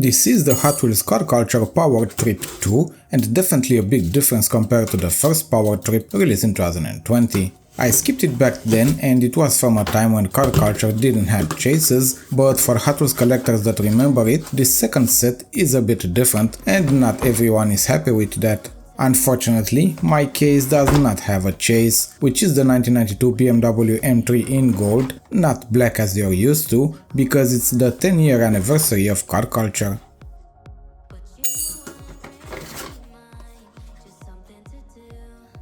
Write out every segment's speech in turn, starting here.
This is the Hot Wheels Car Culture Power Trip 2 and definitely a big difference compared to the first Power Trip released in 2020. I skipped it back then and it was from a time when car culture didn't have chases, but for Hot Wheels collectors that remember it, this second set is a bit different and not everyone is happy with that. Unfortunately, my case does not have a chase, which is the 1992 BMW M3 in gold, not black as you're used to, because it's the 10-year anniversary of car culture.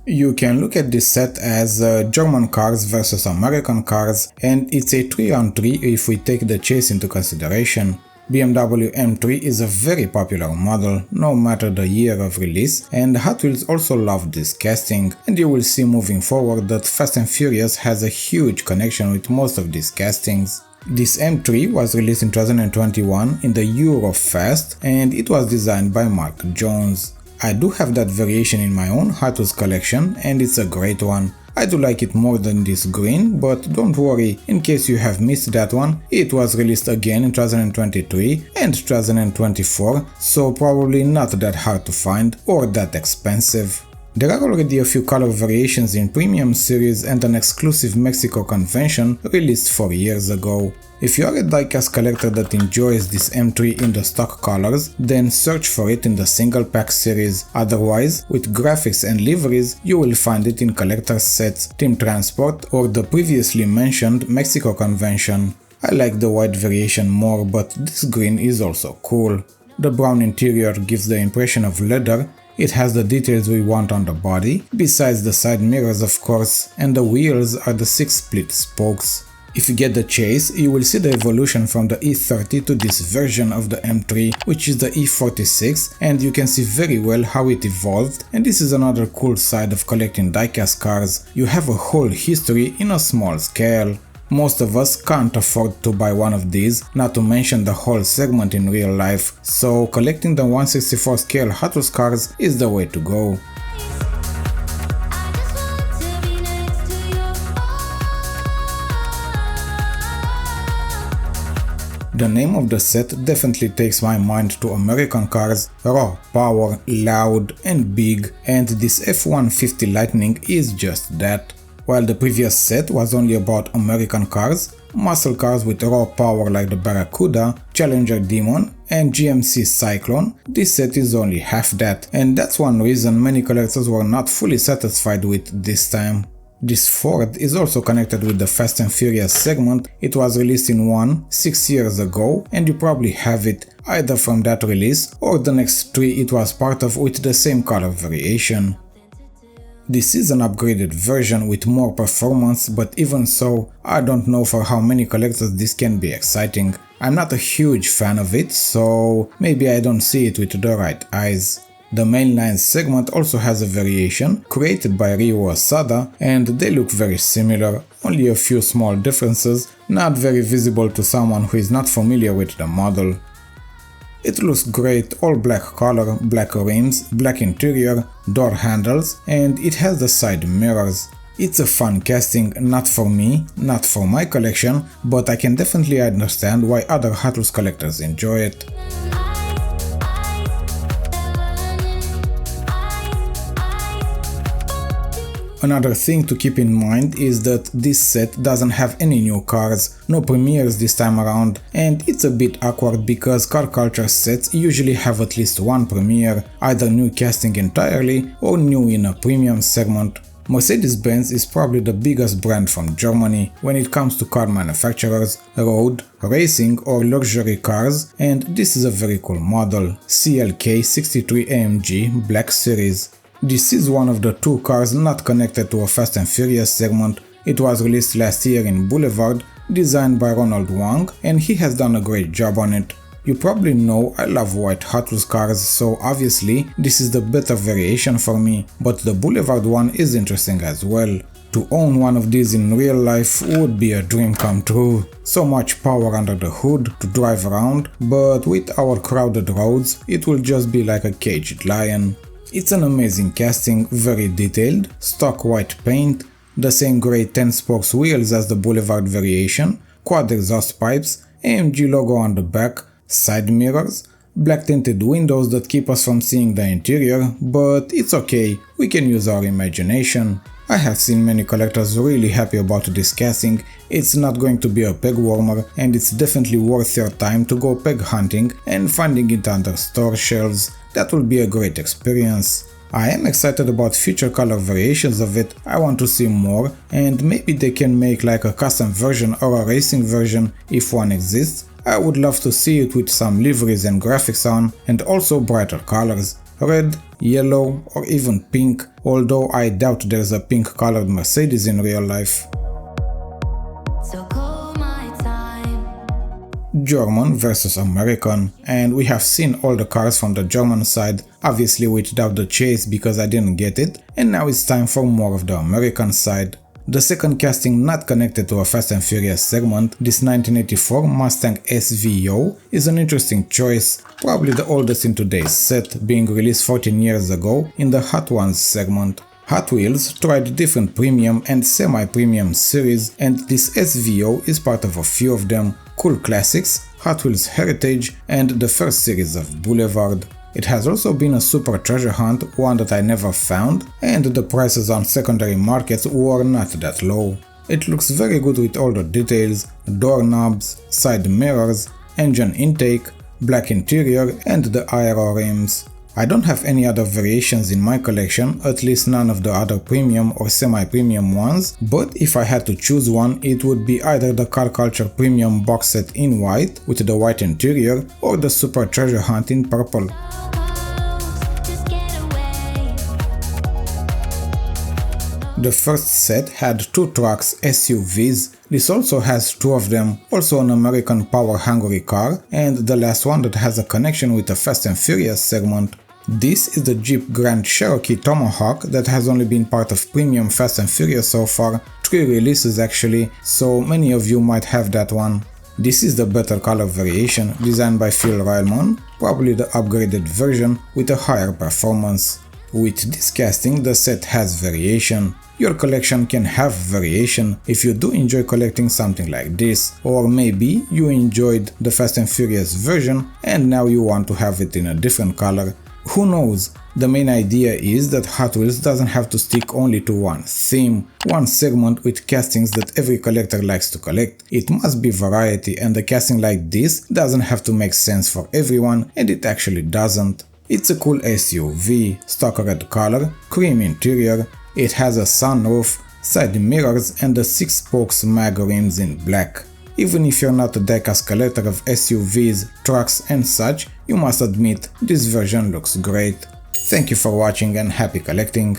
You can look at this set as German cars versus American cars, and it's a 3-on-3 if we take the chase into consideration. BMW M3 is a very popular model, no matter the year of release, and Hot Wheels also loved this casting, and you will see moving forward that Fast and Furious has a huge connection with most of these castings. This M3 was released in 2021 in the Euro Fast, and it was designed by Mark Jones. I do have that variation in my own Hot Wheels collection and it's a great one. I do like it more than this green, but don't worry, in case you have missed that one, it was released again in 2023 and 2024, so probably not that hard to find or that expensive. There are already a few color variations in Premium Series and an exclusive Mexico convention released 4 years ago. If you are a diecast collector that enjoys this M3 in the stock colors, then search for it in the single pack series, otherwise, with graphics and liveries, you will find it in collector's sets, Team Transport or the previously mentioned Mexico convention. I like the white variation more, but this green is also cool. The brown interior gives the impression of leather. It has the details we want on the body, besides the side mirrors of course, and the wheels are the 6 split spokes. If you get the chase, you will see the evolution from the E30 to this version of the M3, which is the E46, and you can see very well how it evolved, and this is another cool side of collecting diecast cars. You have a whole history in a small scale. Most of us can't afford to buy one of these, not to mention the whole segment in real life, so collecting the 1/64 scale Hot Wheels cars is the way to go. The name of the set definitely takes my mind to American cars, raw, power, loud and big, and this F-150 Lightning is just that. While the previous set was only about American cars, muscle cars with raw power like the Barracuda, Challenger Demon and GMC Cyclone, this set is only half that, and that's one reason many collectors were not fully satisfied with this time. This Ford is also connected with the Fast and Furious segment. It was released in one 6 years ago and you probably have it either from that release or the next 3 it was part of with the same color variation. This is an upgraded version with more performance, but even so, I don't know for how many collectors this can be exciting. I'm not a huge fan of it, so maybe I don't see it with the right eyes. The mainline segment also has a variation created by Ryo Asada and they look very similar, only a few small differences, not very visible to someone who is not familiar with the model. It looks great, all black color, black rims, black interior, door handles, and it has the side mirrors. It's a fun casting, not for me, not for my collection, but I can definitely understand why other Hot Wheels collectors enjoy it. Another thing to keep in mind is that this set doesn't have any new cars, no premieres this time around, and it's a bit awkward because car culture sets usually have at least one premiere, either new casting entirely or new in a premium segment. Mercedes-Benz is probably the biggest brand from Germany when it comes to car manufacturers, road, racing or luxury cars, and this is a very cool model, CLK 63 AMG Black Series. This is one of the 2 cars not connected to a Fast and Furious segment. It was released last year in Boulevard, designed by Ronald Wang, and he has done a great job on it. You probably know I love white Hot Wheels cars, so obviously this is the better variation for me, but the Boulevard one is interesting as well. To own one of these in real life would be a dream come true. So much power under the hood to drive around, but with our crowded roads it will just be like a caged lion. It's an amazing casting, very detailed, stock white paint, the same grey 10 spokes wheels as the Boulevard variation, quad exhaust pipes, AMG logo on the back, side mirrors, black tinted windows that keep us from seeing the interior, but it's okay, we can use our imagination. I have seen many collectors really happy about this casting. It's not going to be a peg warmer, and it's definitely worth your time to go peg hunting and finding it under store shelves. That will be a great experience. I am excited about future color variations of it. I want to see more, and maybe they can make like a custom version or a racing version if one exists. I would love to see it with some liveries and graphics on, and also brighter colors. Red, yellow, or even pink, although I doubt there's a pink colored Mercedes in real life. German versus American, and we have seen all the cars from the German side, obviously without the chase because I didn't get it, and now it's time for more of the American side. The second casting not connected to a Fast and Furious segment, this 1984 Mustang SVO, is an interesting choice, probably the oldest in today's set, being released 14 years ago in the Hot Ones segment. Hot Wheels tried different premium and semi-premium series, and this SVO is part of a few of them: Cool Classics, Hot Wheels Heritage, and the first series of Boulevard. It has also been a super treasure hunt, one that I never found, and the prices on secondary markets were not that low. It looks very good with all the details: doorknobs, side mirrors, engine intake, black interior, and the aero rims. I don't have any other variations in my collection, at least none of the other premium or semi-premium ones, but if I had to choose one, it would be either the Car Culture Premium box set in white with the white interior, or the Super Treasure Hunt in purple. The first set had two trucks SUVs, this also has two of them, also an American power-hungry car, and the last one that has a connection with the Fast and Furious segment. This is the Jeep Grand Cherokee Tomahawk that has only been part of premium Fast and Furious so far, 3 releases actually, so many of you might have that one. This is the better color variation, designed by Phil Railman, probably the upgraded version with a higher performance. With this casting, the set has variation. Your collection can have variation if you do enjoy collecting something like this, or maybe you enjoyed the Fast and Furious version and now you want to have it in a different color. Who knows? The main idea is that Hot Wheels doesn't have to stick only to one theme, one segment with castings that every collector likes to collect. It must be variety, and a casting like this doesn't have to make sense for everyone, and it actually doesn't. It's a cool SUV, stock red color, cream interior, it has a sunroof, side mirrors, and the 6 spokes mag rims in black. Even if you're not a diecast collector of SUVs, trucks and such, you must admit this version looks great. Thank you for watching and happy collecting.